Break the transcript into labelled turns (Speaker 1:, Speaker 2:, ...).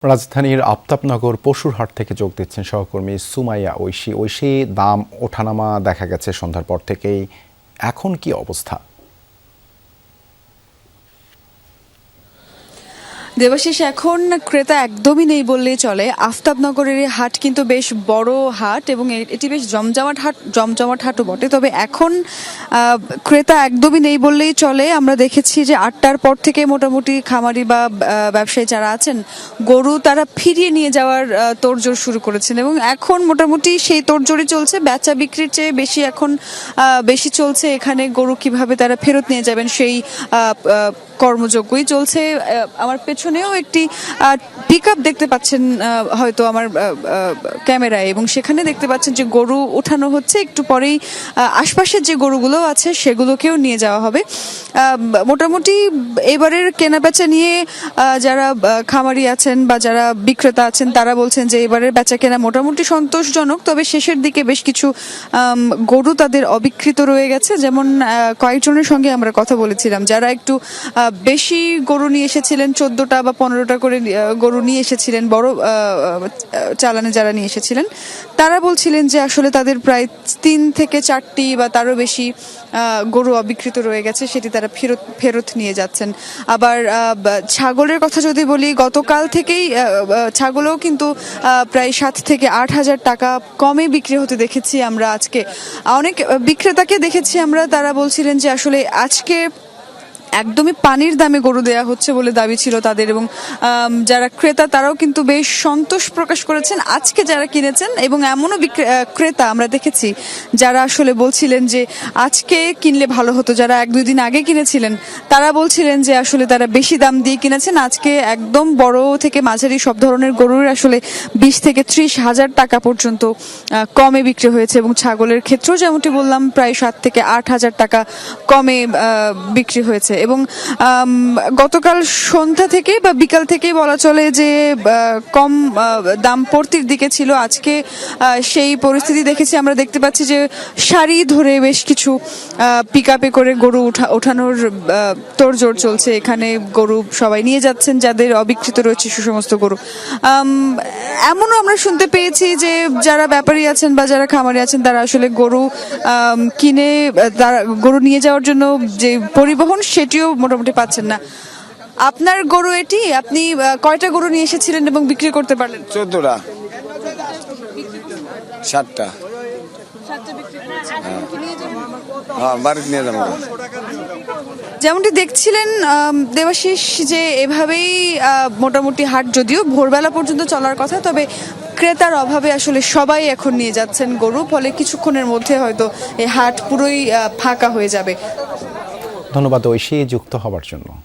Speaker 1: রাজধানীর আফতাবনগর পশুর হাট থেকে যোগ দিচ্ছেন সহকর্মী সুমাইয়া ঐশী। দাম ওঠানামা দেখা গেছে সন্ধ্যার পর থেকেই, এখন কি অবস্থা?
Speaker 2: দেবাশিস, এখন ক্রেতা একদমই নেই বললেই চলে। আফতাবনগরের এই হাট কিন্তু বেশ বড় হাট এবং এটি বেশ জমজমাট হাটও বটে। তবে এখন ক্রেতা একদমই নেই বললেই চলে। আমরা দেখেছি যে 8টার পর থেকে মোটামুটি খামারি বা ব্যবসায়ী যারা আছেন, গরু তারা ফিরিয়ে নিয়ে যাওয়ার তোড়জোড় শুরু করেছেন এবং এখন মোটামুটি সেই তোড়জোড়ই চলছে। বেচা বিক্রির চেয়ে বেশি এখন বেশি চলছে এখানে গরু কিভাবে তারা ফেরত নিয়ে যাবেন সেই কর্মযজ্ঞই চলছে। আমার পেছনেও একটি পিকআপ দেখতে পাচ্ছেন হয়তো আমার ক্যামেরায়, এবং সেখানে দেখতে পাচ্ছেন যে গরু ওঠানো হচ্ছে। একটু পরেই আশপাশের যে গরুগুলো আছে সেগুলোকেও নিয়ে যাওয়া হবে। মোটামুটি এবারের কেনাবেচা নিয়ে যারা খামারি আছেন বা যারা বিক্রেতা আছেন তারা বলছেন যে এবারের বেচা কেনা মোটামুটি সন্তোষজনক। তবে শেষের দিকে বেশ কিছু গরু তাদের অবিকৃত রয়ে গেছে। যেমন কয়েকজনের সঙ্গে আমরা কথা বলেছিলাম যারা একটু বেশি গরু নিয়ে এসেছিলেন, 14টা বা 15টা করে গরু নিয়ে এসেছিলেন, বড় চালানে যারা নিয়ে এসেছিলেন তারা বলছিলেন যে আসলে তাদের প্রায় 3 থেকে 4টি বা তারও বেশি গরু অবিকৃত রয়ে গেছে, সেটি তারা ফেরত নিয়ে যাচ্ছেন। আবার ছাগলের কথা যদি বলি, গতকাল থেকেই ছাগলও কিন্তু প্রায় 7 থেকে 8 হাজার টাকা কমে বিক্রি হতে দেখেছি আমরা। আজকে অনেক বিক্রেতাকে দেখেছি আমরা, তারা বলছিলেন যে আসলে আজকে একদমই পানির দামে গরু দেয়া হচ্ছে বলে দাবি ছিল তাদের, এবং যারা ক্রেতা তারাও কিন্তু বেশ সন্তোষ প্রকাশ করেছেন আজকে যারা কিনেছেন। এবং এমনও ক্রেতা আমরা দেখেছি যারা আসলে বলছিলেন যে আজকে কিনলে ভালো হতো, যারা 1-2 দিন আগে কিনেছিলেন তারা বলছিলেন যে আসলে তারা বেশি দাম দিয়ে কিনেছেন। আজকে একদম বড় থেকে মাঝারি সব ধরনের গরুর আসলে 20 থেকে 30 হাজার টাকা পর্যন্ত কমে বিক্রি হয়েছে, এবং ছাগলের ক্ষেত্রেও যেমনটি বললাম প্রায় 7 থেকে 8 হাজার টাকা কমে বিক্রি হয়েছে। এবং গতকাল সন্ধ্যা থেকে বা বিকাল থেকেই বলা চলে যে কম দাম পড়তির দিকে ছিল। আজকে সেই পরিস্থিতি দেখেছি আমরা। দেখতে পাচ্ছি যে সারি ধরে বেশ কিছু পিকআপে করে গরু ওঠানোর তোড়জোড় চলছে। এখানে গরু সবাই নিয়ে যাচ্ছেন যাদের অবিকৃত রয়েছে সে সমস্ত গরু। এমনও আমরা শুনতে পেয়েছি যে যারা ব্যাপারী আছেন বা যারা খামারি আছেন তারা আসলে গরু কিনে তারা গরু নিয়ে যাওয়ার জন্য যে পরিবহন সেটিও মোটামুটি পাচ্ছেন না। আপনার গরু এটি, আপনি কয়টা গরু নিয়ে এসেছিলেন এবং বিক্রি করতে পারলেন?
Speaker 3: 14টা, 7টা। হ্যাঁ, বাড়িতে নিয়ে যাবো।
Speaker 2: যেমনটি দেখছিলেন দেবাশিস, যে এভাবেই মোটামুটি হাট যদিও ভোরবেলা পর্যন্ত চলার কথা, তবে ক্রেতার অভাবে আসলে সবাই এখন নিয়ে যাচ্ছেন গরু, ফলে কিছুক্ষণের মধ্যে হয়তো এই হাট পুরোই ফাঁকা হয়ে যাবে।
Speaker 1: ধন্যবাদ ঐশী যুক্ত হবার জন্য।